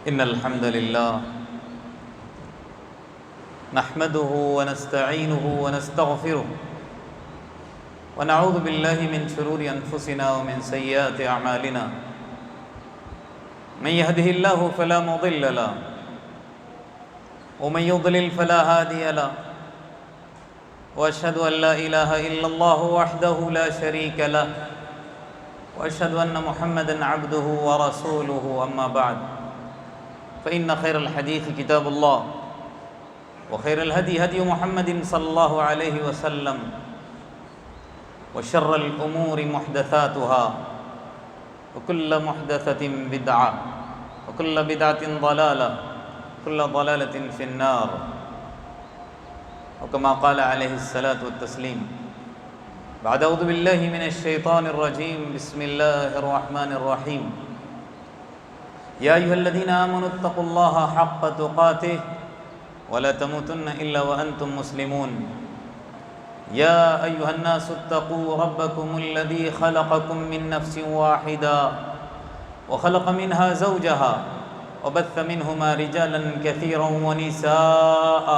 إن الحمد لله نحمده ونستعينه ونستغفره ونعوذ بالله من شرور أنفسنا ومن سيئات أعمالنا. من يهده الله فلا مضل له ومن يضلل فلا هادي له، وأشهد أن لا إله إلا الله وحده لا شريك له، وأشهد أن محمدًا عبده ورسوله. أما بعد، فإن خير الحديث كتاب الله، وخير الهدي هدي محمد صلى الله عليه وسلم، وشر الأمور محدثاتها، وكل محدثة بدعة، وكل بدعة ضلالة، وكل ضلالة في النار، وكما قال عليه الصلاة والتسليم. بعد أعوذ بالله من الشيطان الرجيم. بسم الله الرحمن الرحيم. يا أيها الذين آمنوا اتقوا الله حق تقاته ولا تموتن إلا وأنتم مسلمون. يا أيها الناس اتقوا ربكم الذي خلقكم من نفس واحدة وخلق منها زوجها وبث منهما رجالا كثيرا ونساء،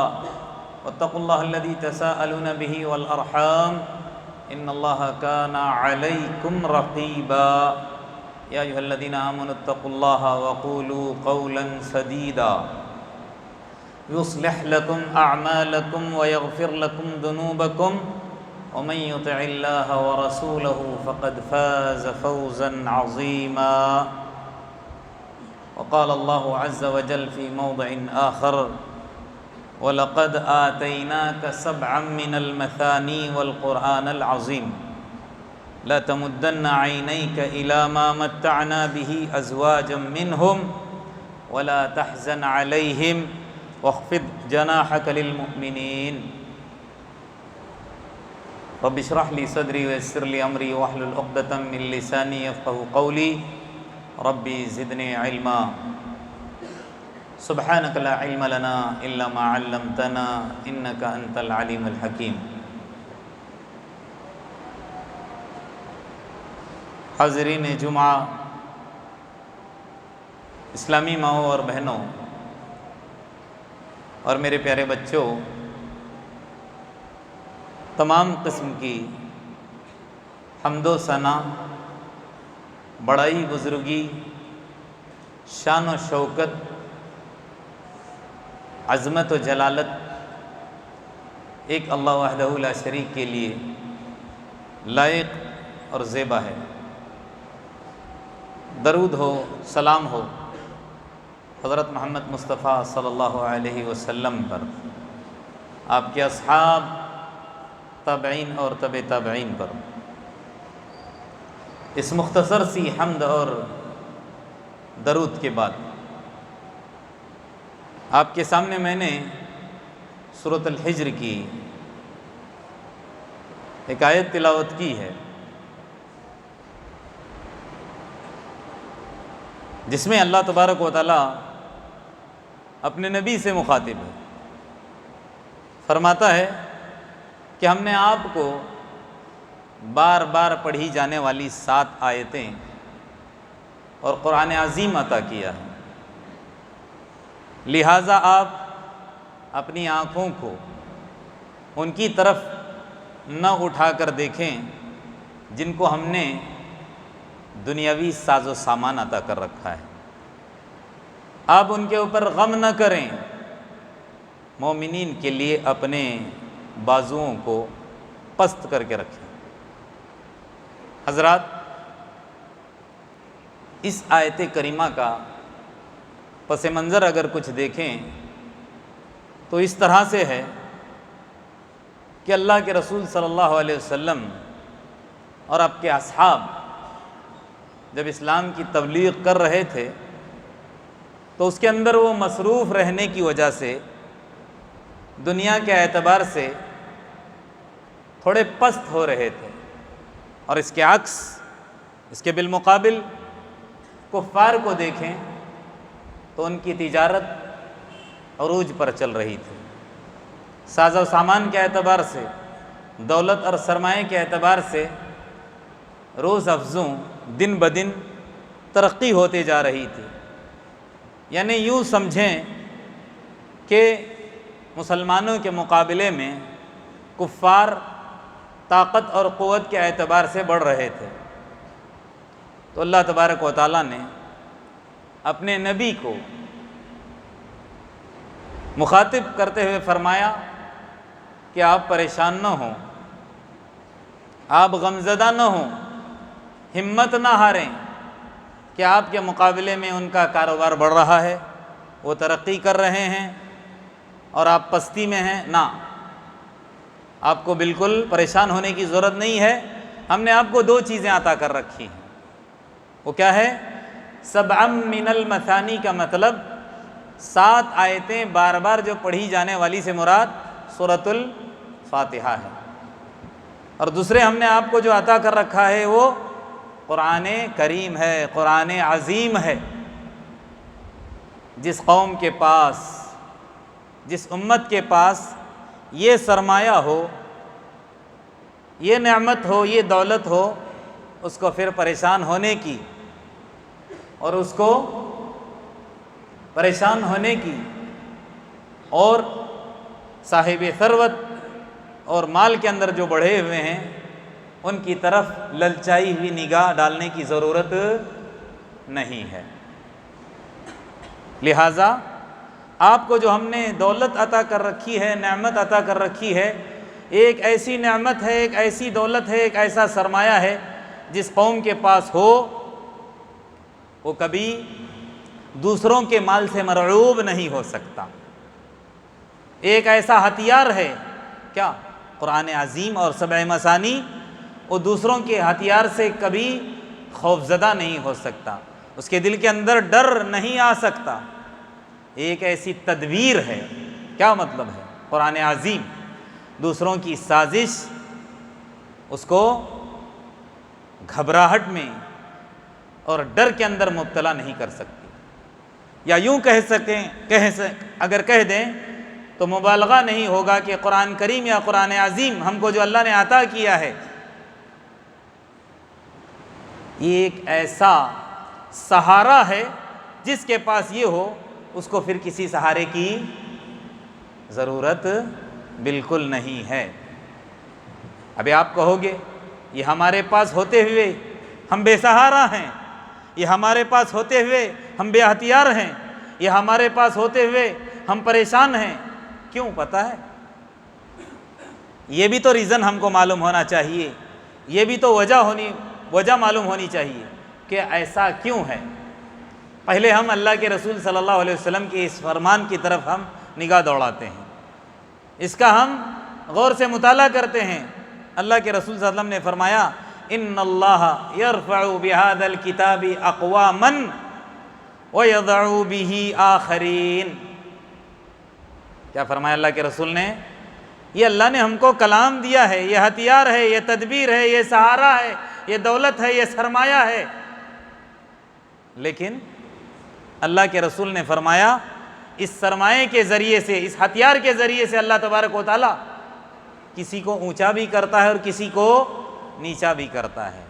واتقوا الله الذي تساءلون به والأرحام إن الله كان عليكم رقيبا. يا أيها الذين آمنوا اتقوا الله وقولوا قولا سديدا يصلح لكم أعمالكم ويغفر لكم ذنوبكم، ومن يطع الله ورسوله فقد فاز فوزا عظيما. وقال الله عز وجل في موضع آخر: وَلَقَدْ آتَيْنَاكَ سَبْعًا مِّنَ الْمَثَانِي وَالْقُرْآنَ الْعَظِيمَ لَا تَمُدَّنَّ عَيْنَيْكَ إِلَى مَا مَتَّعْنَا بِهِ أَزْوَاجًا مِّنْهُمْ وَلَا تَحْزَنْ عَلَيْهِمْ وَاخْفِضْ جَنَاحَكَ لِلْمُؤْمِنِينَ. رَبِّ اشْرَحْ لِي صَدْرِي وَيَسِّرْ لِي أَمْرِي وَاحْلُلْ عُقْدَةً مِّن لِّسَانِي يَفْقَهُوا قَوْلِي. رَبِّ زِدْنِي عِلْمًا. سبحانك لا علم لنا إلا ما علمتنا إنك أنت العليم الحكيم. حاضرین جمعہ، اسلامی ماؤں اور بہنوں اور میرے پیارے بچوں، تمام قسم کی حمد و ثنا، بڑائی بزرگی، شان و شوکت، عظمت و جلالت ایک اللہ وحدہ لا شریک کے لیے لائق اور زیبا ہے. درود ہو، سلام ہو حضرت محمد مصطفیٰ صلی اللہ علیہ وسلم پر، آپ کے اصحاب، تابعین اور تبع تابعین پر. اس مختصر سی حمد اور درود کے بعد آپ کے سامنے میں نے سورۃ الحجر کی ایک آیت تلاوت کی ہے، جس میں اللہ تبارک و تعالی اپنے نبی سے مخاطب ہے. فرماتا ہے کہ ہم نے آپ کو بار بار پڑھی جانے والی 7 آیتیں اور قرآن عظیم عطا کیا ہے، لہٰذا آپ اپنی آنکھوں کو ان کی طرف نہ اٹھا کر دیکھیں جن کو ہم نے دنیاوی ساز و سامان عطا کر رکھا ہے. آپ ان کے اوپر غم نہ کریں. مومنین کے لیے اپنے بازوؤں کو پست کر کے رکھیں. حضرات، اس آیت کریمہ کا پس منظر اگر کچھ دیکھیں تو اس طرح سے ہے کہ اللہ کے رسول صلی اللہ علیہ وسلم اور آپ کے اصحاب جب اسلام کی تبلیغ کر رہے تھے تو اس کے اندر وہ مصروف رہنے کی وجہ سے دنیا کے اعتبار سے تھوڑے پست ہو رہے تھے، اور اس کے عکس، اس کے بالمقابل کفار کو دیکھیں تو ان کی تجارت عروج پر چل رہی تھی. ساز و سامان کے اعتبار سے، دولت اور سرمایہ کے اعتبار سے روز افزوں دن بدن ترقی ہوتے جا رہی تھی. یعنی یوں سمجھیں کہ مسلمانوں کے مقابلے میں کفار طاقت اور قوت کے اعتبار سے بڑھ رہے تھے، تو اللہ تبارک و تعالیٰ نے اپنے نبی کو مخاطب کرتے ہوئے فرمایا کہ آپ پریشان نہ ہوں، آپ غمزدہ نہ ہوں، ہمت نہ ہاریں کہ آپ کے مقابلے میں ان کا کاروبار بڑھ رہا ہے، وہ ترقی کر رہے ہیں اور آپ پستی میں ہیں۔ نہ، آپ کو بالکل پریشان ہونے کی ضرورت نہیں ہے۔ ہم نے آپ کو 2 چیزیں عطا کر رکھی ہیں۔ وہ کیا ہے؟ سبع من المثانی کا مطلب 7 آیتیں بار بار جو پڑھی جانے والی سے مراد سورۃ الفاتحہ ہے، اور دوسرے ہم نے آپ کو جو عطا کر رکھا ہے وہ قرآن کریم ہے، قرآن عظیم ہے۔ جس قوم کے پاس، جس امت کے پاس یہ سرمایہ ہو، یہ نعمت ہو، یہ دولت ہو، اس کو پھر پریشان ہونے کی اور اس کو پریشان ہونے کی اور صاحب ثروت اور مال کے اندر جو بڑھے ہوئے ہیں ان کی طرف للچائی ہوئی نگاہ ڈالنے کی ضرورت نہیں ہے۔ لہٰذا آپ کو جو ہم نے دولت عطا کر رکھی ہے، نعمت عطا کر رکھی ہے، ایک ایسی نعمت ہے، ایک ایسی دولت ہے، ایک ایسا سرمایہ ہے جس قوم کے پاس ہو وہ کبھی دوسروں کے مال سے مرعوب نہیں ہو سکتا۔ ایک ایسا ہتھیار ہے، کیا؟ قرآن عظیم اور سبع مثانی، وہ دوسروں کے ہتھیار سے کبھی خوفزدہ نہیں ہو سکتا، اس کے دل کے اندر ڈر نہیں آ سکتا۔ ایک ایسی تدبیر ہے، کیا مطلب ہے؟ قرآن عظیم دوسروں کی سازش اس کو گھبراہٹ میں اور ڈر کے اندر مبتلا نہیں کر سکتی۔ یا یوں اگر کہہ دیں تو مبالغہ نہیں ہوگا کہ قرآن کریم یا قرآن عظیم ہم کو جو اللہ نے عطا کیا ہے، یہ ایک ایسا سہارا ہے جس کے پاس یہ ہو اس کو پھر کسی سہارے کی ضرورت بالکل نہیں ہے۔ ابھی آپ کہو گے یہ ہمارے پاس ہوتے ہوئے ہم بے سہارا ہیں، یہ ہمارے پاس ہوتے ہوئے ہم بے ہتھیار ہیں، یہ ہمارے پاس ہوتے ہوئے ہم پریشان ہیں، کیوں؟ پتہ ہے، یہ بھی تو ریزن ہم کو معلوم ہونا چاہیے، یہ بھی تو وجہ معلوم ہونی چاہیے کہ ایسا کیوں ہے۔ پہلے ہم اللہ کے رسول صلی اللہ علیہ وسلم کے اس فرمان کی طرف ہم نگاہ دوڑاتے ہیں، اس کا ہم غور سے مطالعہ کرتے ہیں۔ اللہ کے رسول صلی اللہ علیہ وسلم نے فرمایا ان اللہ یرفع بہذا الکتاب اقواما ویضع بہ آخرین۔ کیا فرمایا اللہ کے رسول نے؟ یہ اللہ نے ہم کو کلام دیا ہے، یہ ہتھیار ہے، یہ تدبیر ہے، یہ سہارا ہے، یہ دولت ہے، یہ سرمایہ ہے، لیکن اللہ کے رسول نے فرمایا اس سرمایے کے ذریعے سے، اس ہتھیار کے ذریعے سے اللہ تبارک و تعالیٰ کسی کو اونچا بھی کرتا ہے اور کسی کو نیچا بھی کرتا ہے۔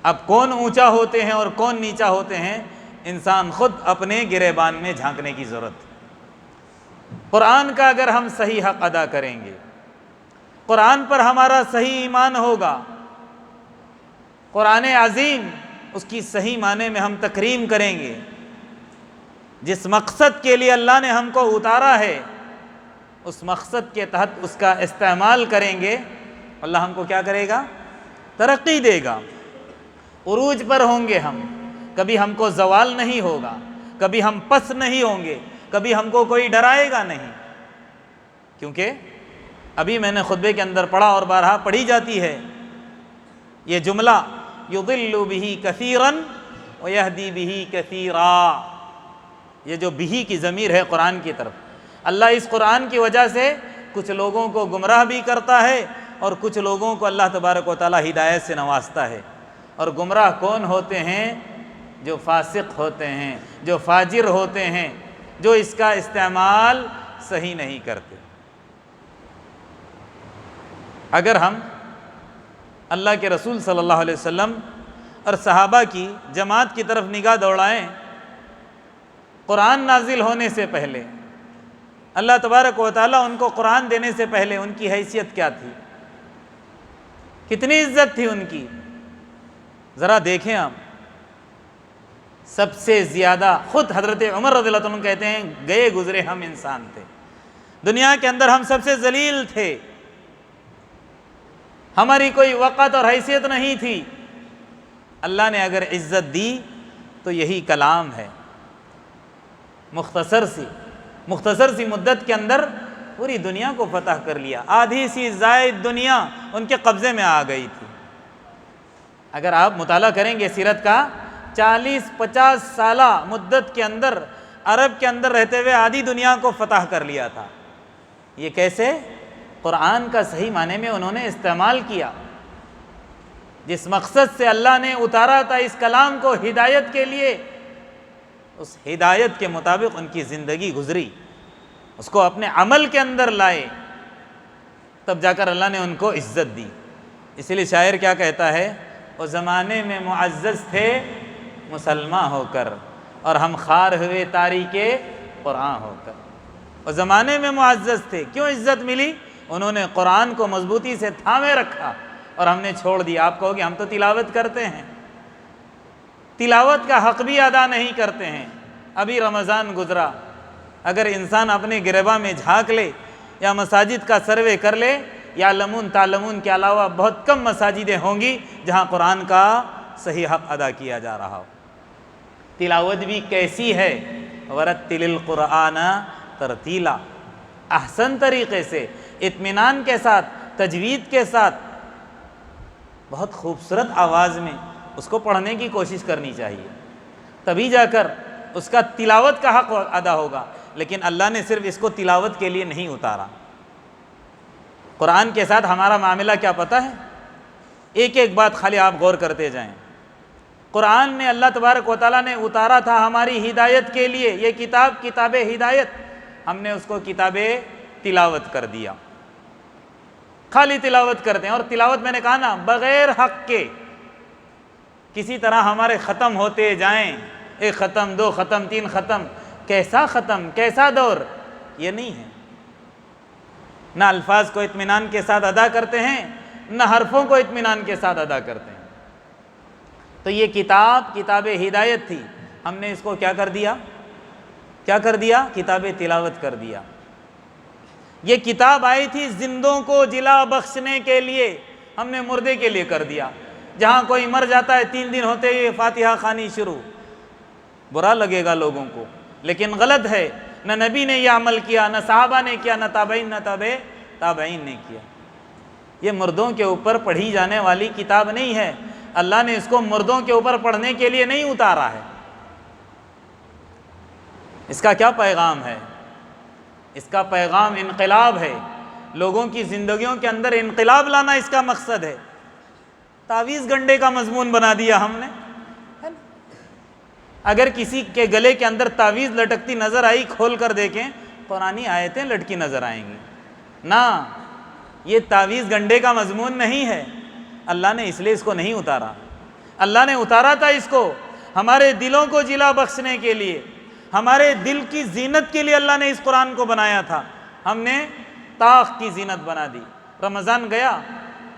اب کون اونچا ہوتے ہیں اور کون نیچا ہوتے ہیں، انسان خود اپنے گریبان میں جھانکنے کی ضرورت ہے۔ قرآن کا اگر ہم صحیح حق ادا کریں گے، قرآن پر ہمارا صحیح ایمان ہوگا، قرآن عظیم اس کی صحیح معنی میں ہم تکریم کریں گے، جس مقصد کے لیے اللہ نے ہم کو اتارا ہے اس مقصد کے تحت اس کا استعمال کریں گے، اللہ ہم کو کیا کرے گا؟ ترقی دے گا، عروج پر ہوں گے ہم، کبھی ہم کو زوال نہیں ہوگا، کبھی ہم پس نہیں ہوں گے، کبھی ہم کو کوئی ڈرائے گا نہیں، کیونکہ ابھی میں نے خطبے کے اندر پڑھا اور بارہا پڑھی جاتی ہے یہ جملہ یضل بہ کثیرا ویہدی بہ کثیرا۔ یہ جو بہ کی ضمیر ہے قرآن کی طرف، اللہ اس قرآن کی وجہ سے کچھ لوگوں کو گمراہ بھی کرتا ہے اور کچھ لوگوں کو اللہ تبارک و تعالیٰ ہدایت سے نوازتا ہے۔ اور گمراہ کون ہوتے ہیں؟ جو فاسق ہوتے ہیں، جو فاجر ہوتے ہیں، جو اس کا استعمال صحیح نہیں کرتے۔ اگر ہم اللہ کے رسول صلی اللہ علیہ وسلم اور صحابہ کی جماعت کی طرف نگاہ دوڑائیں قرآن نازل ہونے سے پہلے، اللہ تبارک و تعالیٰ ان کو قرآن دینے سے پہلے ان کی حیثیت کیا تھی، کتنی عزت تھی ان کی؟ ذرا دیکھیں آپ، سب سے زیادہ خود حضرت عمر رضی اللہ عنہ کہتے ہیں گئے گزرے ہم انسان تھے، دنیا کے اندر ہم سب سے ذلیل تھے، ہماری کوئی وقت اور حیثیت نہیں تھی، اللہ نے اگر عزت دی تو یہی کلام ہے، مختصر سی مدت کے اندر پوری دنیا کو فتح کر لیا، آدھی سی زائد دنیا ان کے قبضے میں آ گئی تھی۔ اگر آپ مطالعہ کریں گے سیرت کا، 40-50 سالہ مدت کے اندر عرب کے اندر رہتے ہوئے آدھی دنیا کو فتح کر لیا تھا۔ یہ کیسے؟ قرآن کا صحیح معنی میں انہوں نے استعمال کیا، جس مقصد سے اللہ نے اتارا تھا اس کلام کو ہدایت کے لیے، اس ہدایت کے مطابق ان کی زندگی گزری، اس کو اپنے عمل کے اندر لائے، تب جا کر اللہ نے ان کو عزت دی۔ اسی لیے شاعر کیا کہتا ہے، وہ زمانے میں معزز تھے مسلمان ہو کر، اور ہم خار ہوئے تاریک قرآن ہو کر۔ وہ زمانے میں معزز تھے، کیوں عزت ملی؟ انہوں نے قرآن کو مضبوطی سے تھامے رکھا اور ہم نے چھوڑ دیا۔ آپ کہو گے ہم تو تلاوت کرتے ہیں، تلاوت کا حق بھی ادا نہیں کرتے ہیں۔ ابھی رمضان گزرا، اگر انسان اپنے گربہ میں جھانک لے یا مساجد کا سروے کر لے، یعلمون تعلمون کے علاوہ بہت کم مساجدیں ہوں گی جہاں قرآن کا صحیح حق ادا کیا جا رہا ہو۔ تلاوت بھی کیسی ہے؟ ورتل القرآن ترتیلا، احسن طریقے سے، اطمینان کے ساتھ، تجوید کے ساتھ، بہت خوبصورت آواز میں اس کو پڑھنے کی کوشش کرنی چاہیے، تبھی جا کر اس کا تلاوت کا حق ادا ہوگا۔ لیکن اللہ نے صرف اس کو تلاوت کے لیے نہیں اتارا۔ قرآن کے ساتھ ہمارا معاملہ کیا پتہ ہے؟ ایک ایک بات خالی آپ غور کرتے جائیں۔ قرآن میں اللہ تبارک و تعالیٰ نے اتارا تھا ہماری ہدایت کے لیے، یہ کتاب ہدایت، ہم نے اس کو کتاب تلاوت کر دیا، خالی تلاوت کرتے ہیں۔ اور تلاوت میں نے کہا نا، بغیر حق کے، کسی طرح ہمارے ختم ہوتے جائیں، 1 ختم 2 ختم 3 ختم، کیسا ختم، کیسا دور، یہ نہیں ہے۔ نہ الفاظ کو اطمینان کے ساتھ ادا کرتے ہیں، نہ حرفوں کو اطمینان کے ساتھ ادا کرتے ہیں۔ تو یہ کتاب ہدایت تھی، ہم نے اس کو کیا کر دیا؟ کتاب تلاوت کر دیا۔ یہ کتاب آئی تھی زندوں کو جلا بخشنے کے لیے، ہم نے مردے کے لیے کر دیا۔ جہاں کوئی مر جاتا ہے 3 دن ہوتے ہی فاتحہ خوانی شروع، برا لگے گا لوگوں کو، لیکن غلط ہے۔ نہ نبی نے یہ عمل کیا، نہ صحابہ نے کیا، نہ تابعین نے کیا۔ یہ مردوں کے اوپر پڑھی جانے والی کتاب نہیں ہے، اللہ نے اس کو مردوں کے اوپر پڑھنے کے لیے نہیں اتارا ہے۔ اس کا کیا پیغام ہے؟ اس کا پیغام انقلاب ہے، لوگوں کی زندگیوں کے اندر انقلاب لانا اس کا مقصد ہے۔ تعویذ گنڈے کا مضمون بنا دیا ہم نے۔ اگر کسی کے گلے کے اندر تعویذ لٹکتی نظر آئی، کھول کر دیکھیں، قرآنی آیتیں لٹکی نظر آئیں گی۔ نہ، یہ تعویذ گنڈے کا مضمون نہیں ہے، اللہ نے اس لیے اس کو نہیں اتارا۔ اللہ نے اتارا تھا اس کو ہمارے دلوں کو جلا بخشنے کے لیے، ہمارے دل کی زینت کے لیے اللہ نے اس قرآن کو بنایا تھا۔ ہم نے طاق کی زینت بنا دی۔ رمضان گیا،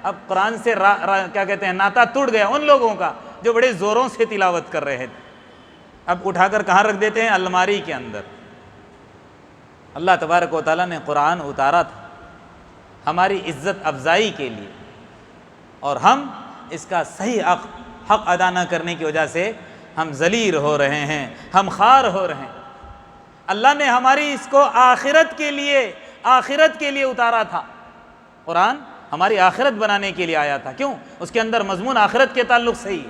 اب قرآن سے کیا کہتے ہیں، ناتا ٹوٹ گیا ان لوگوں کا جو بڑے زوروں سے تلاوت کر رہے تھے۔ اب اٹھا کر کہاں رکھ دیتے ہیں؟ الماری کے اندر۔ اللہ تبارک و تعالیٰ نے قرآن اتارا تھا ہماری عزت افزائی کے لیے، اور ہم اس کا صحیح حق ادا نہ کرنے کی وجہ سے ہم ذلیل ہو رہے ہیں، ہم خوار ہو رہے ہیں۔ اللہ نے ہماری اس کو آخرت کے لیے اتارا تھا۔ قرآن ہماری آخرت بنانے کے لیے آیا تھا۔ کیوں؟ اس کے اندر مضمون آخرت کے تعلق سے ہی،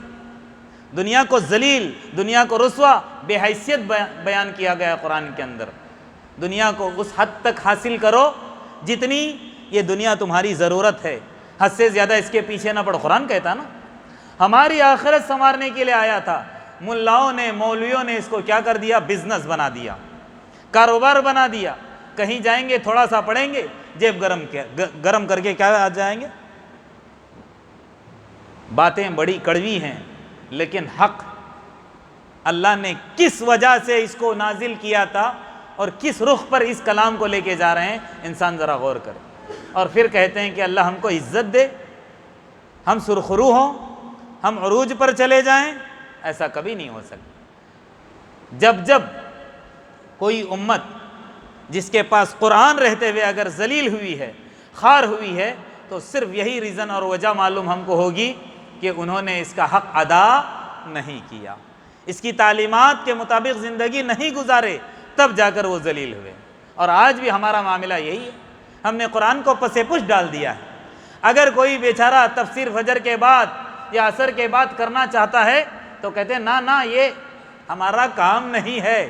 دنیا کو ذلیل، دنیا کو رسوا، بے حیثیت بیان کیا گیا قرآن کے اندر۔ دنیا کو اس حد تک حاصل کرو جتنی یہ دنیا تمہاری ضرورت ہے، حد سے زیادہ اس کے پیچھے نہ پڑو۔ قرآن کہتا نا، ہماری آخرت سنوارنے کے لیے آیا تھا۔ ملاؤں نے، مولویوں نے اس کو کیا کر دیا؟ بزنس بنا دیا، کاروبار بنا دیا۔ کہیں جائیں گے تھوڑا سا پڑھیں گے، جیب گرم کر کے کیا آ جائیں گے۔ باتیں بڑی کڑوی ہیں، لیکن حق اللہ نے کس وجہ سے اس کو نازل کیا تھا اور کس رخ پر اس کلام کو لے کے جا رہے ہیں، انسان ذرا غور کرے۔ اور پھر کہتے ہیں کہ اللہ ہم کو عزت دے، ہم سرخرو ہوں، ہم عروج پر چلے جائیں، ایسا کبھی نہیں ہو سکتا۔ جب کوئی امت جس کے پاس قرآن رہتے ہوئے اگر ذلیل ہوئی ہے، خوار ہوئی ہے، تو صرف یہی ریزن اور وجہ معلوم ہم کو ہوگی کہ انہوں نے اس کا حق ادا نہیں کیا، اس کی تعلیمات کے مطابق زندگی نہیں گزارے، تب جا کر وہ ذلیل ہوئے۔ اور آج بھی ہمارا معاملہ یہی ہے، ہم نے قرآن کو پس پش ڈال دیا ہے۔ اگر کوئی بیچارہ تفسیر فجر کے بعد یا عصر کے بعد کرنا چاہتا ہے تو کہتے ہیں نہ یہ ہمارا کام نہیں ہے،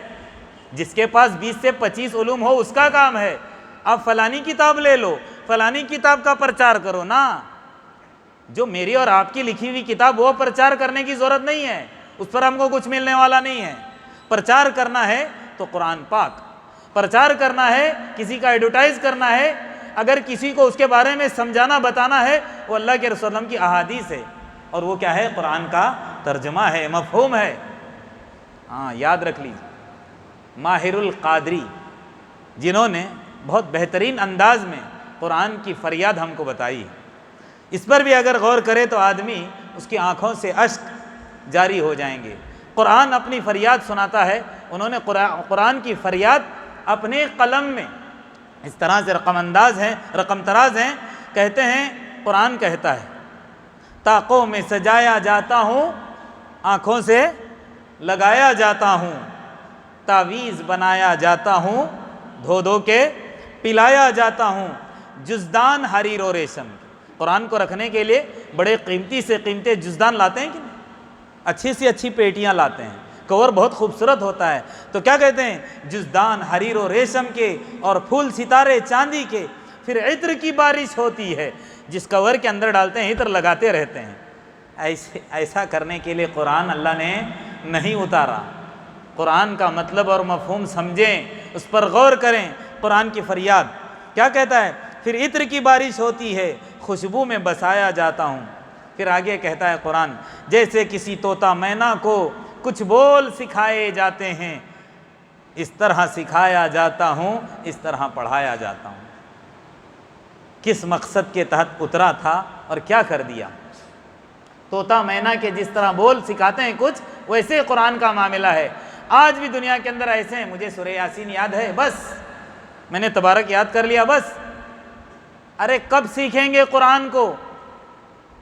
جس کے پاس 20 سے 25 علوم ہو اس کا کام ہے، آپ فلانی کتاب لے لو، فلانی کتاب کا پرچار کرو نا، جو میری اور آپ کی لکھی ہوئی کتاب وہ پرچار کرنے کی ضرورت نہیں ہے، اس پر ہم کو کچھ ملنے والا نہیں ہے۔ پرچار کرنا ہے تو قرآن پاک، پرچار کرنا ہے، کسی کا ایڈورٹائز کرنا ہے، اگر کسی کو اس کے بارے میں سمجھانا بتانا ہے، وہ اللہ کے رسول اللہ کی احادیث ہے، اور وہ کیا ہے؟ قرآن کا ترجمہ ہے، مفہوم ہے۔ ہاں یاد رکھ لیجیے، ماہر القادری جنہوں نے بہت بہترین انداز میں قرآن کی فریاد ہم کو بتائی ہے، اس پر بھی اگر غور کرے تو آدمی اس کی آنکھوں سے اشک جاری ہو جائیں گے۔ قرآن اپنی فریاد سناتا ہے، انہوں نے قرآن کی فریاد اپنے قلم میں اس طرح سے رقم تراز ہیں، کہتے ہیں قرآن کہتا ہے طاقوں میں سجایا جاتا ہوں، آنکھوں سے لگایا جاتا ہوں، تعویذ بنایا جاتا ہوں، دھو دھو کے پلایا جاتا ہوں، جزدان حریر و ریشم۔ قرآن کو رکھنے کے لیے بڑے قیمتی سے قیمتی جزدان لاتے ہیں کہ نہیں؟ اچھی سی اچھی پیٹیاں لاتے ہیں، کور بہت خوبصورت ہوتا ہے، تو کیا کہتے ہیں؟ جزدان حریر و ریشم کے اور پھول ستارے چاندی کے، پھر عطر کی بارش ہوتی ہے، جس کور کے اندر ڈالتے ہیں عطر لگاتے رہتے ہیں۔ ایسا کرنے کے لیے قرآن اللہ نے نہیں اتارا۔ قرآن کا مطلب اور مفہوم سمجھیں، اس پر غور کریں۔ قرآن کی فریاد کیا کہتا ہے؟ پھر عطر کی بارش ہوتی ہے، خوشبو میں بسایا جاتا ہوں۔ پھر آگے کہتا ہے قرآن، جیسے کسی طوطا مینا کو کچھ بول سکھائے جاتے ہیں، اس طرح سکھایا جاتا ہوں، اس طرح پڑھایا جاتا ہوں۔ کس مقصد کے تحت اترا تھا اور کیا کر دیا؟ طوطا مینا کے جس طرح بول سکھاتے ہیں کچھ، ویسے قرآن کا معاملہ ہے۔ آج بھی دنیا کے اندر ایسے ہیں، مجھے سورہ یاسین یاد ہے، بس میں نے تبارک یاد کر لیا، بس۔ ارے کب سیکھیں گے قرآن کو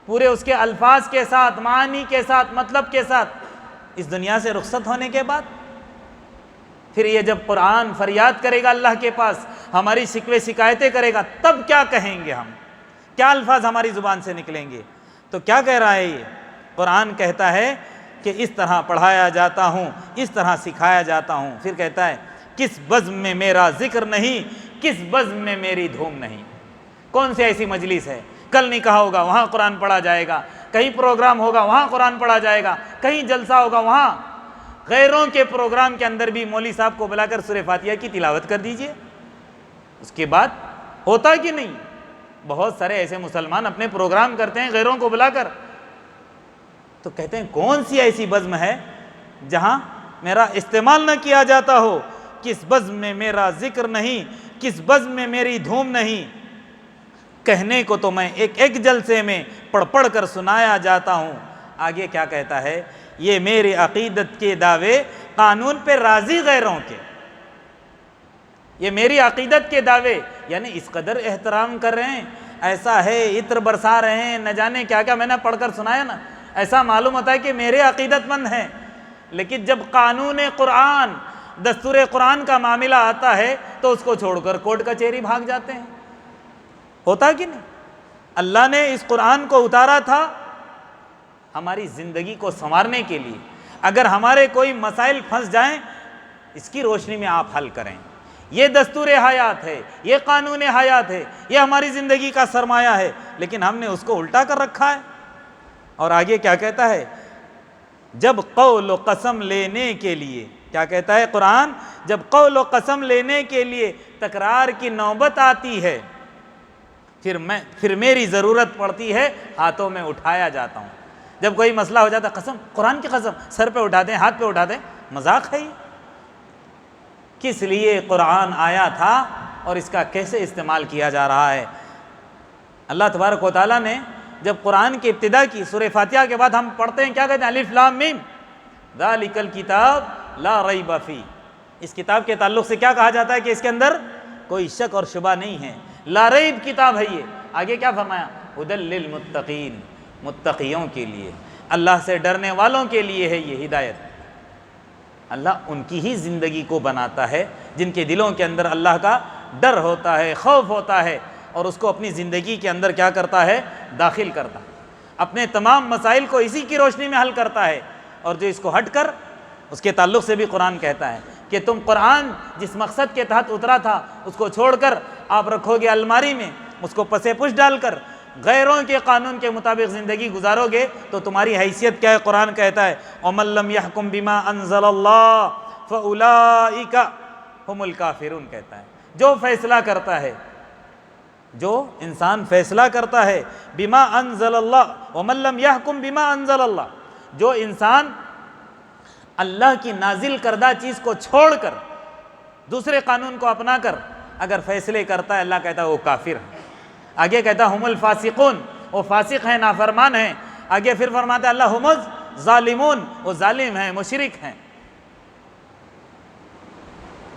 پورے اس کے الفاظ کے ساتھ، معانی کے ساتھ، مطلب کے ساتھ؟ اس دنیا سے رخصت ہونے کے بعد۔ پھر یہ جب قرآن فریاد کرے گا اللہ کے پاس، ہماری شکوے شکایتیں کرے گا، تب کیا کہیں گے ہم؟ کیا الفاظ ہماری زبان سے نکلیں گے؟ تو کیا کہہ رہا ہے یہ؟ قرآن کہتا ہے کہ اس طرح پڑھایا جاتا ہوں، اس طرح سکھایا جاتا ہوں۔ پھر کہتا ہے کس بزم میں میرا ذکر نہیں، کس بزم میں میری دھوم نہیں۔ کون سی ایسی مجلس ہے؟ کل نکاح ہوگا وہاں قرآن پڑھا جائے گا، کہیں پروگرام ہوگا وہاں قرآن پڑھا جائے گا، کہیں جلسہ ہوگا وہاں۔ غیروں کے پروگرام کے اندر بھی مولوی صاحب کو بلا کر سورہ فاتحہ کی تلاوت کر دیجئے، اس کے بعد ہوتا کہ نہیں؟ بہت سارے ایسے مسلمان اپنے پروگرام کرتے ہیں غیروں کو بلا کر، تو کہتے ہیں کون سی ایسی بزم ہے جہاں میرا استعمال نہ کیا جاتا ہو؟ کس بزم میں میرا ذکر نہیں، کس بزم میں میری دھوم نہیں۔ کہنے کو تو میں ایک جلسے میں پڑھ کر سنایا جاتا ہوں۔ آگے کیا کہتا ہے؟ یہ میرے عقیدت کے دعوے قانون پہ راضی غیروں کے، یہ میری عقیدت کے دعوے، یعنی اس قدر احترام کر رہے ہیں، ایسا ہے عطر برسا رہے ہیں، نہ جانے کیا کیا میں نے پڑھ کر سنایا نا، ایسا معلوم ہوتا ہے کہ میرے عقیدت مند ہیں۔ لیکن جب قانون قرآن، دستور قرآن کا معاملہ آتا ہے تو اس کو چھوڑ کر کورٹ کچہری بھاگ جاتے ہیں۔ ہوتا کہ نہیں؟ اللہ نے اس قرآن کو اتارا تھا ہماری زندگی کو سنوارنے کے لیے۔ اگر ہمارے کوئی مسائل پھنس جائیں، اس کی روشنی میں آپ حل کریں۔ یہ دستور حیات ہے، یہ قانون حیات ہے، یہ ہماری زندگی کا سرمایہ ہے، لیکن ہم نے اس کو الٹا کر رکھا ہے۔ اور آگے کیا کہتا ہے؟ جب قول و قسم لینے کے لیے، کیا کہتا ہے قرآن؟ جب قول و قسم لینے کے لیے تکرار کی نوبت آتی ہے، پھر میری ضرورت پڑتی ہے، ہاتھوں میں اٹھایا جاتا ہوں۔ جب کوئی مسئلہ ہو جاتا قسم قرآن کی قسم سر پہ اٹھا دیں ہاتھ پہ اٹھا دیں، مذاق ہے یہ؟ کس لیے قرآن آیا تھا اور اس کا کیسے استعمال کیا جا رہا ہے؟ اللہ تبارک و تعالیٰ نے جب قرآن کی ابتدا کی سورہ فاتحہ کے بعد ہم پڑھتے ہیں کیا کہتے ہیں؟ الف لام میم ذالک الکتاب لا ریب فیہ، اس کتاب کے تعلق سے کیا کہا جاتا ہے کہ اس کے اندر کوئی شک اور شبہ نہیں ہے، لا ریب کتاب ہے یہ۔ آگے کیا فرمایا؟ ھدی للمتقین، متقیوں کے لیے، اللہ سے ڈرنے والوں کے لیے ہے یہ ہدایت۔ اللہ ان کی ہی زندگی کو بناتا ہے جن کے دلوں کے اندر اللہ کا ڈر ہوتا ہے، خوف ہوتا ہے، اور اس کو اپنی زندگی کے اندر کیا کرتا ہے؟ داخل کرتا ہے، اپنے تمام مسائل کو اسی کی روشنی میں حل کرتا ہے۔ اور جو اس کو ہٹ کر، اس کے تعلق سے بھی قرآن کہتا ہے کہ تم قرآن جس مقصد کے تحت اترا تھا اس کو چھوڑ کر آپ رکھو گے الماری میں، اس کو پسے پش ڈال کر غیروں کے قانون کے مطابق زندگی گزارو گے تو تمہاری حیثیت کیا ہے؟ قرآن کہتا ہے وَمَن لَّمْ يَحْكُم بِمَا أَنزَلَ اللَّهُ فَأُولَٰئِكَ هُمُ الْكَافِرُونَ کہتا ہے، جو فیصلہ کرتا ہے، جو انسان فیصلہ کرتا ہے بما انزل اللہ، وَمَن لَّمْ يَحْكُم بِمَا أَنزَلَ اللَّهُ، جو انسان اللہ کی نازل کردہ چیز کو چھوڑ کر دوسرے قانون کو اپنا کر اگر فیصلے کرتا ہے، اللہ کہتا ہے وہ کافر ہے۔ آگے کہتا ہے ہم الفاسقون، وہ فاسق ہیں، نافرمان ہیں۔ آگے پھر فرماتا ہے اللہ ہم الظالمون، وہ ظالم ہیں، مشرک ہیں۔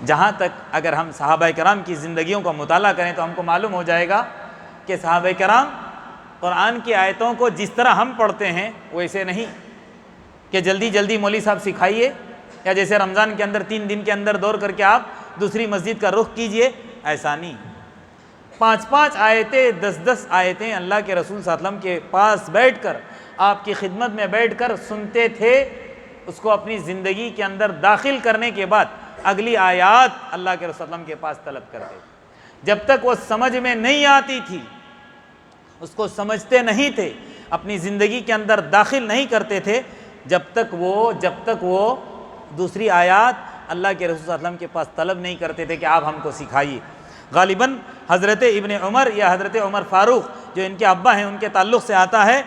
جہاں تک اگر ہم صحابہ کرام کی زندگیوں کا مطالعہ کریں تو ہم کو معلوم ہو جائے گا کہ صحابہ کرام قرآن کی آیتوں کو جس طرح ہم پڑھتے ہیں ویسے نہیں کہ جلدی جلدی مولوی صاحب سکھائیے، یا جیسے رمضان کے اندر 3 دن کے اندر دور کر کے آپ دوسری مسجد کا رخ کیجئے، ایسا نہیں۔ 5 آیتیں 10 آیتیں اللہ کے رسول صلی اللہ علیہ وسلم کے پاس بیٹھ کر، آپ کی خدمت میں بیٹھ کر سنتے تھے، اس کو اپنی زندگی کے اندر داخل کرنے کے بعد اگلی آیات اللہ کے رسول صلی اللہ علیہ وسلم کے پاس طلب کرتے۔ جب تک وہ سمجھ میں نہیں آتی تھی، اس کو سمجھتے نہیں تھے، اپنی زندگی کے اندر داخل نہیں کرتے تھے، جب تک وہ دوسری آیات اللہ کے رسول صلی اللہ علیہ وسلم کے پاس طلب نہیں کرتے تھے کہ آپ ہم کو سکھائیے۔ غالباً حضرت ابن عمر یا حضرت عمر فاروق جو ان کے ابا ہیں، ان کے تعلق سے آتا ہے،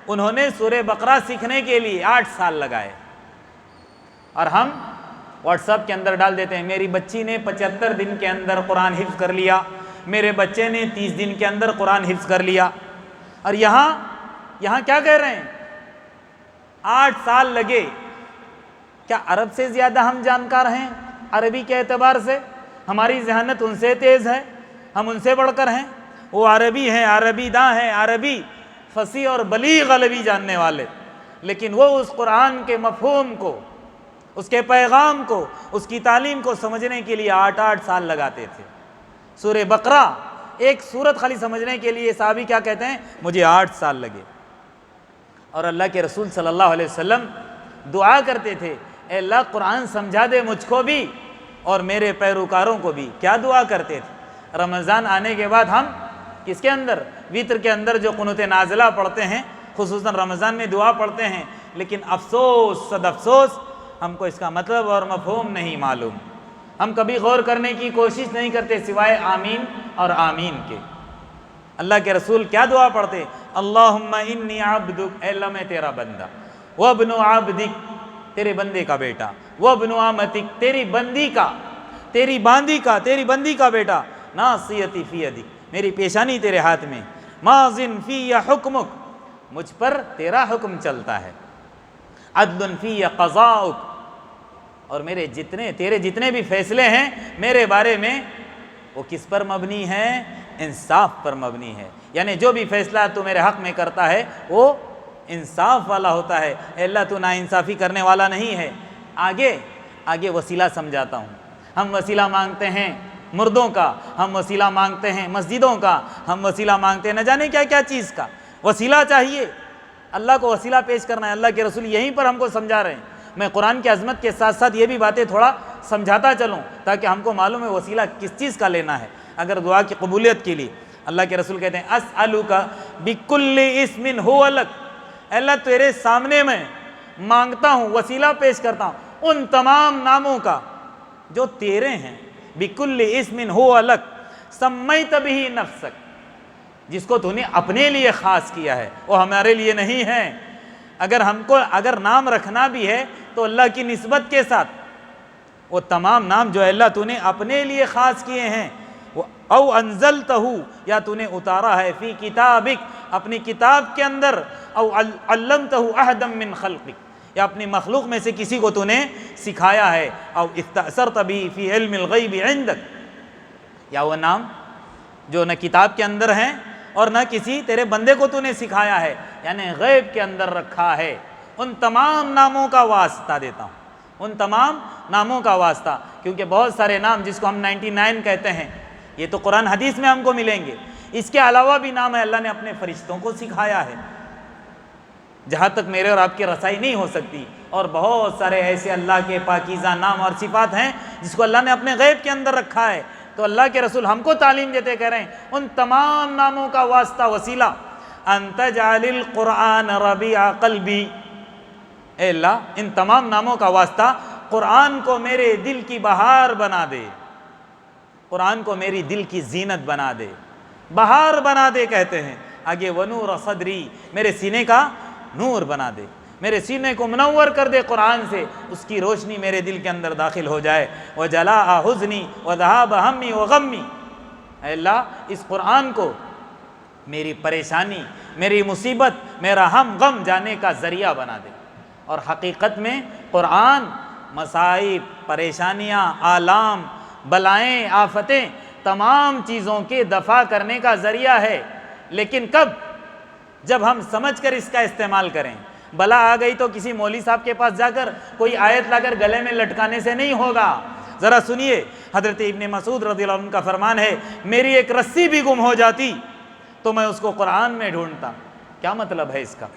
انہوں نے سورہ بقرہ سیکھنے کے لیے 8 سال لگائے، اور ہم واٹس ایپ کے اندر ڈال دیتے ہیں میری بچی نے 75 دن کے اندر قرآن حفظ کر لیا، میرے بچے نے 30 دن کے اندر قرآن حفظ کر لیا۔ اور یہاں کیا کہہ رہے ہیں؟ 8 سال لگے۔ کیا عرب سے زیادہ ہم جانکار ہیں؟ عربی کے اعتبار سے ہماری ذہانت ان سے تیز ہے، ہم ان سے بڑھ کر ہیں۔ وہ عربی ہیں، عربی داں ہیں، عربی فصیح اور بلیغ عربی جاننے والے، لیکن وہ اس قرآن کے مفہوم کو، اس کے پیغام کو، اس کی تعلیم کو سمجھنے کے لیے 8 سال لگاتے تھے۔ سورہ بقرہ ایک سورت خالی سمجھنے کے لیے صحابی کیا کہتے ہیں؟ مجھے 8 سال لگے۔ اور اللہ کے رسول صلی اللہ علیہ وسلم دعا کرتے تھے اے اللہ قرآن سمجھا دے مجھ کو بھی اور میرے پیروکاروں کو بھی۔ کیا دعا کرتے تھے؟ رمضان آنے کے بعد ہم کس کے اندر؟ وتر کے اندر جو قنوت نازلہ پڑھتے ہیں، خصوصاً رمضان میں دعا پڑھتے ہیں، لیکن افسوس صد افسوس ہم کو اس کا مطلب اور مفہوم نہیں معلوم۔ ہم کبھی غور کرنے کی کوشش نہیں کرتے سوائے آمین اور آمین کے۔ اللہ کے رسول کیا دعا پڑھتے؟ اللہم انی عبدک، اے اللہ میں تیرا بندہ، وابن عبدک، تیرے بندے کا بیٹا، وابن امتک، تیری بندی کا، تیری بندی کا بیٹا، ناصیتی فی یدک، میری پیشانی تیرے ہاتھ میں، ماضٍ فی حکمک، مجھ پر تیرا حکم چلتا ہے، عدل فی قضاؤک، اور تیرے جتنے بھی فیصلے ہیں میرے بارے میں وہ کس پر مبنی ہے؟ انصاف پر مبنی ہے۔ یعنی جو بھی فیصلہ تو میرے حق میں کرتا ہے وہ انصاف والا ہوتا ہے۔ اے اللہ تو ناانصافی کرنے والا نہیں ہے۔ آگے وسیلہ سمجھاتا ہوں۔ ہم وسیلہ مانگتے ہیں مردوں کا، ہم وسیلہ مانگتے ہیں مسجدوں کا، ہم وسیلہ مانگتے ہیں نہ جانے کیا کیا چیز کا۔ وسیلہ چاہیے، اللہ کو وسیلہ پیش کرنا ہے۔ اللہ کے رسول یہیں پر ہم کو سمجھا رہے ہیں۔ میں قرآن کی عظمت کے ساتھ ساتھ یہ بھی باتیں تھوڑا سمجھاتا چلوں تاکہ ہم کو معلوم ہے وسیلہ کس چیز کا لینا ہے۔ اگر دعا کی قبولیت کے لیے اللہ کے رسول کہتے ہیں اسألک بکل اسم ھو لک، اللہ تیرے سامنے میں مانگتا ہوں، وسیلہ پیش کرتا ہوں ان تمام ناموں کا جو تیرے ہیں، بکل اسم ھو لک سمیت بہ نفسک، جس کو تو نے اپنے لیے خاص کیا ہے، وہ ہمارے لیے نہیں ہے۔ اگر نام رکھنا بھی ہے تو اللہ کی نسبت کے ساتھ، وہ تمام نام جو اللہ تو نے اپنے لیے خاص کیے ہیں، او انزلتہ، یا تو نے اتارا ہے، فی کتابک، اپنی کتاب کے اندر، او علمتہ احدا من خلقک، یا اپنی مخلوق میں سے کسی کو تو نے سکھایا ہے، او استأثرت بھی فی علم الغیب عندک، یا وہ نام جو نہ کتاب کے اندر ہیں اور نہ کسی تیرے بندے کو تو نے سکھایا ہے، یعنی غیب کے اندر رکھا ہے، ان تمام ناموں کا واسطہ دیتا ہوں، ان تمام ناموں کا واسطہ، کیونکہ بہت سارے نام جس کو ہم 99 کہتے ہیں، یہ تو قرآن حدیث میں ہم کو ملیں گے، اس کے علاوہ بھی نام ہے اللہ نے اپنے فرشتوں کو سکھایا ہے، جہاں تک میرے اور آپ کی رسائی نہیں ہو سکتی، اور بہت سارے ایسے اللہ کے پاکیزہ نام اور صفات ہیں جس کو اللہ نے اپنے غیب کے اندر رکھا ہے، تو اللہ کے رسول ہم کو تعلیم دیتے کہہ رہے ہیں ان تمام ناموں کا واسطہ، وسیلہ، ان تجعل القرآن ربیع قلبی، اے اللہ ان تمام ناموں کا واسطہ قرآن کو میرے دل کی بہار بنا دے، قرآن کو میری دل کی زینت بنا دے، بہار بنا دے کہتے ہیں آگے، ونور صدری، میرے سینے کا نور بنا دے، میرے سینے کو منور کر دے قرآن سے، اس کی روشنی میرے دل کے اندر داخل ہو جائے، وجلاء حزنی وذهاب ہمی وغمی، اے اللہ اس قرآن کو میری پریشانی، میری مصیبت، میرا ہم غم جانے کا ذریعہ بنا دے، اور حقیقت میں قرآن مصائب، پریشانیاں، آلام، بلائیں، آفتیں، تمام چیزوں کے دفع کرنے کا ذریعہ ہے، لیکن کب؟ جب ہم سمجھ کر اس کا استعمال کریں۔ بلا آ گئی تو کسی مولوی صاحب کے پاس جا کر کوئی آیت لا کر گلے میں لٹکانے سے نہیں ہوگا۔ ذرا سنیے، حضرت ابن مسعود رضی اللہ عنہ کا فرمان ہے، میری ایک رسی بھی گم ہو جاتی تو میں اس کو قرآن میں ڈھونڈتا۔ کیا مطلب ہے اس کا؟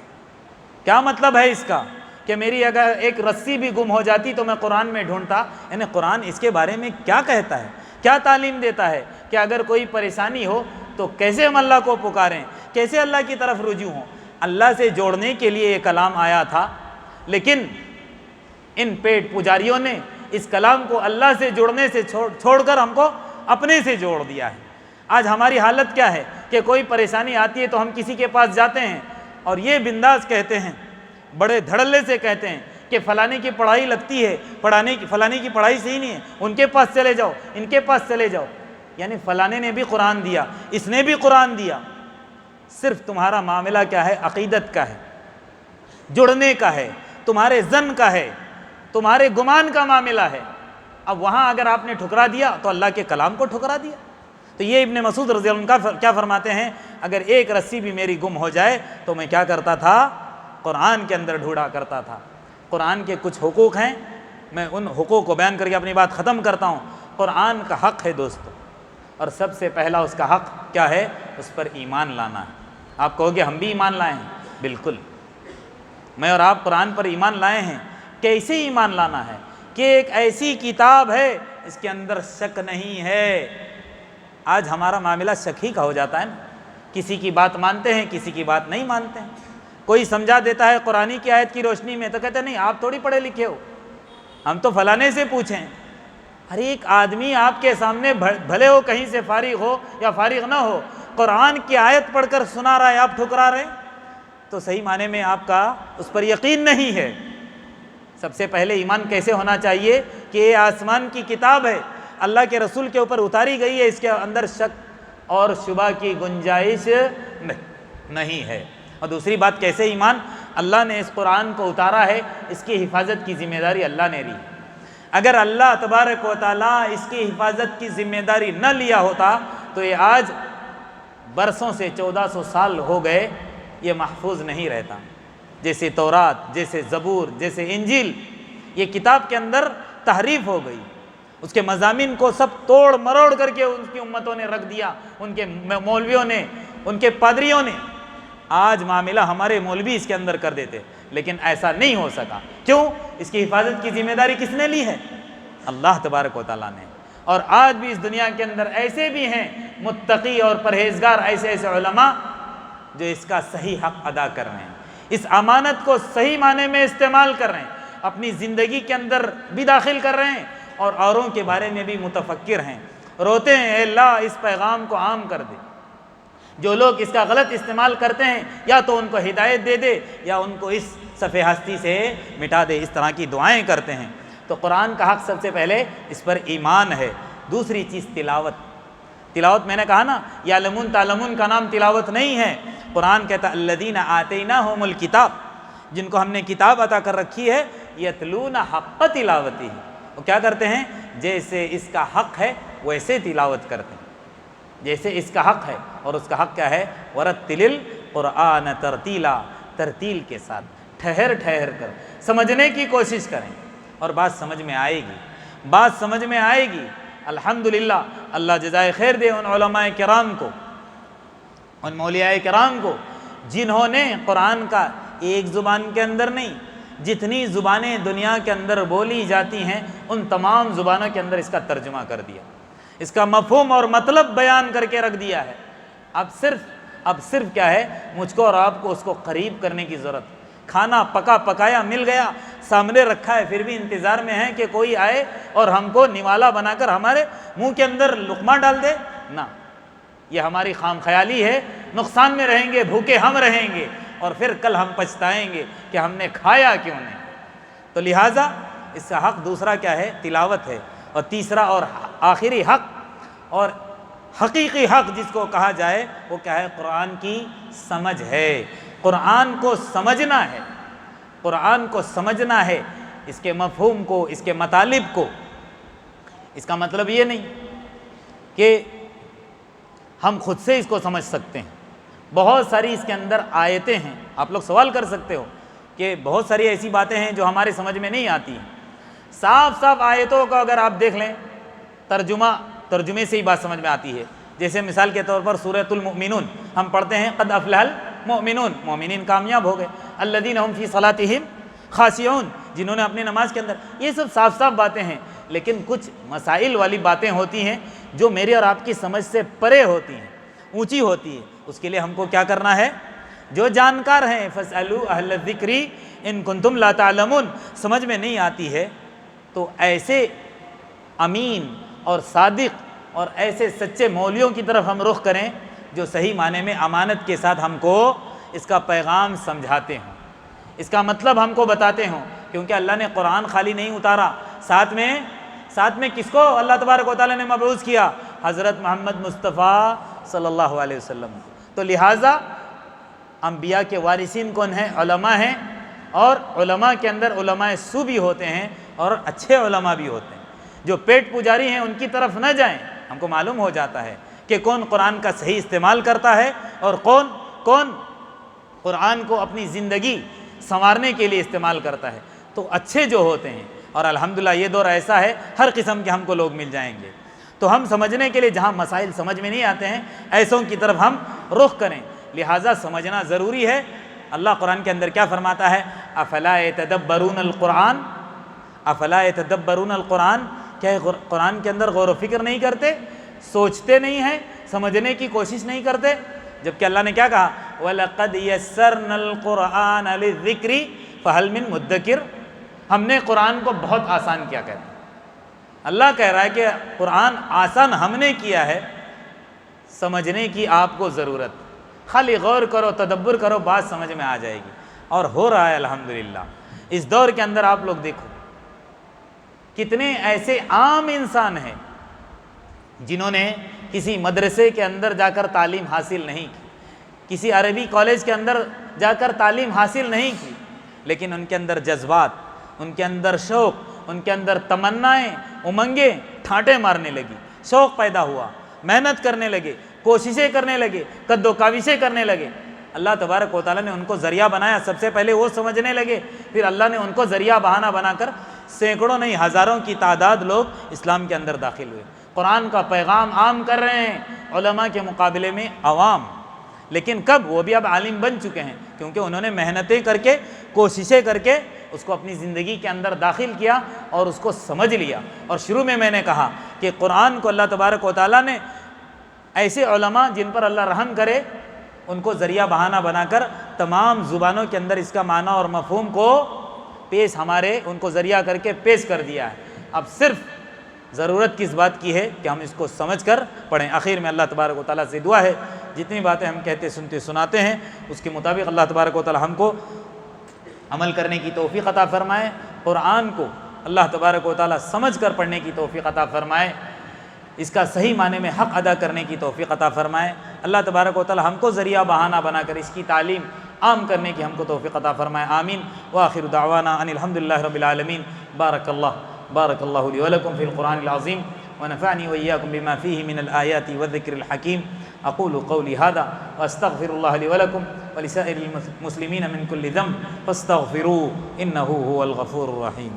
کیا مطلب ہے اس کا کہ میری اگر ایک رسی بھی گم ہو جاتی تو میں قرآن میں ڈھونڈتا؟ یعنی قرآن اس کے بارے میں کیا کہتا ہے، کیا تعلیم دیتا ہے کہ اگر کوئی پریشانی ہو تو کیسے ہم اللہ کو پکاریں، کیسے اللہ کی طرف رجوع ہوں۔ اللہ سے جوڑنے کے لیے یہ کلام آیا تھا، لیکن ان پیٹ پجاریوں نے اس کلام کو اللہ سے جوڑنے سے چھوڑ کر ہم کو اپنے سے جوڑ دیا ہے۔ آج ہماری حالت کیا ہے کہ کوئی پریشانی آتی ہے تو ہم کسی کے پاس جاتے ہیں اور یہ بنداز کہتے ہیں، بڑے دھڑلے سے کہتے ہیں کہ فلانے کی پڑھائی لگتی ہے، فلانے کی پڑھائی صحیح نہیں ہے، ان کے پاس چلے جاؤ، ان کے پاس چلے جاؤ۔ یعنی فلانے نے بھی قرآن دیا، اس نے بھی قرآن دیا، صرف تمہارا معاملہ کیا ہے؟ عقیدت کا ہے، جڑنے کا ہے، تمہارے ظن کا ہے، تمہارے گمان کا معاملہ ہے۔ اب وہاں اگر آپ نے ٹھکرا دیا تو اللہ کے کلام کو ٹھکرا دیا۔ تو یہ ابن مسعود رضی اللہ عنہ کیا فرماتے ہیں، اگر ایک رسی بھی میری گم ہو جائے تو میں کیا کرتا تھا؟ قرآن کے اندر ڈھونڈا کرتا تھا۔ قرآن کے کچھ حقوق ہیں، میں ان حقوق کو بیان کر کے اپنی بات ختم کرتا ہوں۔ قرآن کا حق ہے دوستو، اور سب سے پہلا اس کا حق کیا ہے؟ اس پر ایمان لانا ہے۔ آپ کہو گے ہم بھی ایمان لائے ہیں، بالکل، میں اور آپ قرآن پر ایمان لائے ہیں۔ کیسے ایمان لانا ہے؟ کہ ایک ایسی کتاب ہے اس کے اندر شک نہیں ہے۔ آج ہمارا معاملہ شک ہی کا ہو جاتا ہے نا، کسی کی بات مانتے ہیں، کسی کی بات نہیں مانتے ہیں۔ کوئی سمجھا دیتا ہے قرآن کی آیت کی روشنی میں تو کہتے ہیں نہیں آپ تھوڑی پڑھے لکھے ہو، ہم تو فلانے سے پوچھیں۔ ہر ایک آدمی آپ کے سامنے بھلے ہو کہیں سے فارغ ہو یا فارغ نہ ہو، قرآن کی آیت پڑھ کر سنا رہا ہے، آپ ٹھکرا رہے تو صحیح معنی میں آپ کا اس پر یقین نہیں ہے۔ سب سے پہلے ایمان کیسے ہونا چاہیے کہ یہ آسمان کی کتاب ہے، اللہ کے رسول کے اوپر اتاری گئی ہے، اس کے اندر شک اور شبہ کی گنجائش نہیں ہے۔ اور دوسری بات کیسے ایمان؟ اللہ نے اس قرآن کو اتارا ہے، اس کی حفاظت کی ذمہ داری اللہ نے لی۔ اگر اللہ تبارک و تعالیٰ اس کی حفاظت کی ذمہ داری نہ لیا ہوتا تو یہ آج برسوں سے 1400 سال ہو گئے یہ محفوظ نہیں رہتا۔ جیسے تورات، جیسے زبور، جیسے انجیل، یہ کتاب کے اندر تحریف ہو گئی، اس کے مضامین کو سب توڑ مروڑ کر کے ان کی امتوں نے رکھ دیا، ان کے مولویوں نے، ان کے پادریوں نے۔ آج معاملہ ہمارے مولوی اس کے اندر کر دیتے، لیکن ایسا نہیں ہو سکا۔ کیوں؟ اس کی حفاظت کی ذمہ داری کس نے لی ہے؟ اللہ تبارک و تعالیٰ نے۔ اور آج بھی اس دنیا کے اندر ایسے بھی ہیں متقی اور پرہیزگار، ایسے علماء جو اس کا صحیح حق ادا کر رہے ہیں، اس امانت کو صحیح معنی میں استعمال کر رہے ہیں، اپنی زندگی کے اندر بھی داخل کر رہے ہیں اور اوروں کے بارے میں بھی متفکر ہیں، روتے ہیں اے اللہ اس پیغام کو عام کر دے۔ جو لوگ اس کا غلط استعمال کرتے ہیں یا تو ان کو ہدایت دے دے یا ان کو اس صفحہ ہستی سے مٹا دے، اس طرح کی دعائیں کرتے ہیں۔ تو قرآن کا حق سب سے پہلے اس پر ایمان ہے۔ دوسری چیز تلاوت۔ تلاوت میں نے کہا نا، یعلمون تعلمون کا نام تلاوت نہیں ہے۔ قرآن کہتا الذین آتیناہم الکتاب، جن کو ہم نے کتاب عطا کر رکھی ہے، یتلون حق تلاوتہ، وہ کیا کرتے ہیں؟ جیسے اس کا حق ہے ویسے تلاوت کرتے ہیں، جیسے اس کا حق ہے۔ اور اس کا حق کیا ہے؟ ورتل القرآن ترتیلا، ترتیل کے ساتھ ٹھہر ٹھہر کر سمجھنے کی کوشش کریں، اور بات سمجھ میں آئے گی، بات سمجھ میں آئے گی۔ الحمدللہ، اللہ جزائے خیر دے ان علماء کرام کو، ان مولیاء کرام کو، جنہوں نے قرآن کا ایک زبان کے اندر نہیں، جتنی زبانیں دنیا کے اندر بولی جاتی ہیں ان تمام زبانوں کے اندر اس کا ترجمہ کر دیا، اس کا مفہوم اور مطلب بیان کر کے رکھ دیا ہے۔ اب صرف کیا ہے؟ مجھ کو اور آپ کو اس کو قریب کرنے کی ضرورت۔ کھانا پکا پکایا مل گیا، سامنے رکھا ہے، پھر بھی انتظار میں ہے کہ کوئی آئے اور ہم کو نوالا بنا کر ہمارے منہ کے اندر لقمہ ڈال دے؟ نہ، یہ ہماری خام خیالی ہے۔ نقصان میں رہیں گے، بھوکے ہم رہیں گے، اور پھر کل ہم پچھتائیں گے کہ ہم نے کھایا کیوں نہیں۔ تو لہٰذا اس کا حق دوسرا کیا ہے؟ تلاوت ہے۔ اور تیسرا اور آخری حق اور حقیقی حق جس کو کہا جائے وہ کیا ہے؟ قرآن کی سمجھ ہے۔ قرآن کو سمجھنا ہے، قرآن کو سمجھنا ہے، اس کے مفہوم کو، اس کے مطالب کو۔ اس کا مطلب یہ نہیں کہ ہم خود سے اس کو سمجھ سکتے ہیں۔ بہت ساری اس کے اندر آیتیں ہیں۔ آپ لوگ سوال کر سکتے ہو کہ بہت ساری ایسی باتیں ہیں جو ہمارے سمجھ میں نہیں آتی ہیں۔ صاف صاف آیتوں کو اگر آپ دیکھ لیں، ترجمے سے ہی بات سمجھ میں آتی ہے۔ جیسے مثال کے طور پر سورۃ المؤمنون ہم پڑھتے ہیں، قد افلح المؤمنون، مومنین کامیاب ہو گئے، الذین هم فی صلاتہم خاشعون، جنہوں نے اپنی نماز کے اندر، یہ سب صاف صاف باتیں ہیں۔ لیکن کچھ مسائل والی باتیں ہوتی ہیں جو میرے اور آپ کی سمجھ سے پرے ہوتی ہیں، اونچی ہوتی ہے۔ اس کے لیے ہم کو کیا کرنا ہے؟ جو جانکار ہیں، فاسألوا اہل الذکر ان کنتم لا تعلمون، سمجھ میں نہیں آتی ہے تو ایسے امین اور صادق اور ایسے سچے مولویوں کی طرف ہم رخ کریں جو صحیح معنی میں امانت کے ساتھ ہم کو اس کا پیغام سمجھاتے ہوں، اس کا مطلب ہم کو بتاتے ہوں۔ کیونکہ اللہ نے قرآن خالی نہیں اتارا، ساتھ میں کس کو اللہ تبارک و تعالیٰ نے مبعوث کیا؟ حضرت محمد مصطفیٰ صلی اللہ علیہ وسلم۔ تو لہٰذا انبیاء کے وارثین کون ہیں؟ علماء ہیں، اور علماء کے اندر علماء سو بھی ہوتے ہیں اور اچھے علماء بھی ہوتے ہیں۔ جو پیٹ پجاری ہیں ان کی طرف نہ جائیں، ہم کو معلوم ہو جاتا ہے کہ کون قرآن کا صحیح استعمال کرتا ہے اور کون قرآن کو اپنی زندگی سنوارنے کے لیے استعمال کرتا ہے۔ تو اچھے جو ہوتے ہیں، اور الحمدللہ یہ دور ایسا ہے ہر قسم کے ہم کو لوگ مل جائیں گے، تو ہم سمجھنے کے لیے جہاں مسائل سمجھ میں نہیں آتے ہیں ایسوں کی طرف ہم رخ کریں۔ لہٰذا سمجھنا ضروری ہے۔ اللہ قرآن کے اندر کیا فرماتا ہے؟ افلا یتدبرون القرآن، افلا یتدبرون القرآن، کیا قرآن کے اندر غور و فکر نہیں کرتے، سوچتے نہیں ہیں، سمجھنے کی کوشش نہیں کرتے؟ جبکہ اللہ نے کیا کہا؟ وَلَقَدْ يَسَّرْنَا الْقُرْآنَ لِلذِّكْرِ فَهَلْ مِن مُدَّكِرٍ، ہم نے قرآن کو بہت آسان کیا کہتے ہیں۔ اللہ کہہ رہا ہے کہ قرآن آسان ہم نے کیا ہے، سمجھنے کی آپ کو ضرورت، خالی غور کرو، تدبر کرو، بات سمجھ میں آ جائے گی۔ اور ہو رہا ہے الحمدللہ۔ اس دور کے اندر آپ لوگ دیکھو کتنے ایسے عام انسان ہیں جنہوں نے کسی مدرسے کے اندر جا کر تعلیم حاصل نہیں کی، کسی عربی کالج کے اندر جا کر تعلیم حاصل نہیں کی، لیکن ان کے اندر جذبات، ان کے اندر شوق، ان کے اندر تمنائیں، امنگیں ٹھانٹے مارنے لگی، شوق پیدا ہوا، محنت کرنے لگے، کوششیں کرنے لگے، قد و کاوشیں کرنے لگے۔ اللہ تبارک و تعالیٰ نے ان کو ذریعہ بنایا، سب سے پہلے وہ سمجھنے لگے، پھر اللہ نے ان کو ذریعہ بہانہ بنا کر سینکڑوں نہیں ہزاروں کی تعداد لوگ اسلام کے اندر داخل ہوئے، قرآن کا پیغام عام کر رہے ہیں علماء کے مقابلے میں عوام۔ لیکن کب؟ وہ بھی اب عالم بن چکے ہیں، کیونکہ انہوں نے محنتیں کر کے، کوششیں کر کے اس کو اپنی زندگی کے اندر داخل کیا اور اس کو سمجھ لیا۔ اور شروع میں نے کہا کہ قرآن کو اللہ تبارک و تعالیٰ نے ایسے علماء جن پر اللہ رحم کرے ان کو ذریعہ بہانہ بنا کر تمام زبانوں کے اندر اس کا معنی اور مفہوم کو ان کو ذریعہ کر کے پیش کر دیا ہے۔ اب صرف ضرورت کس بات کی ہے کہ ہم اس کو سمجھ کر پڑھیں۔ آخر میں اللہ تبارک و تعالیٰ سے دعا ہے جتنی باتیں ہم کہتے سنتے سناتے ہیں اس کے مطابق اللہ تبارک و تعالی ہم کو عمل کرنے کی توفیق عطا فرمائے، قرآن کو اللہ تبارک و تعالی سمجھ کر پڑھنے کی توفیق عطا فرمائے، اس کا صحیح معنی میں حق ادا کرنے کی توفیق عطا فرمائے۔ اللہ تبارک و تعالی ہم کو ذریعہ بہانہ بنا کر اس کی تعلیم عام کرنے کی ہم کو توفیق عطا فرمائے، آمین۔ وآخر دعوانا ان الحمدللہ رب العالمین۔ بارک اللہ لی ولکم فی القرآن العظیم ونفعنی وإیاکم بما فیہ من الآیات والذکر الحکیم۔ اقول قولی ھذا واستغفر اللہ لی ولکم ولسائر المسلمین من کل ذنب فاستغفروہ انہ هو الغفور الرحیم۔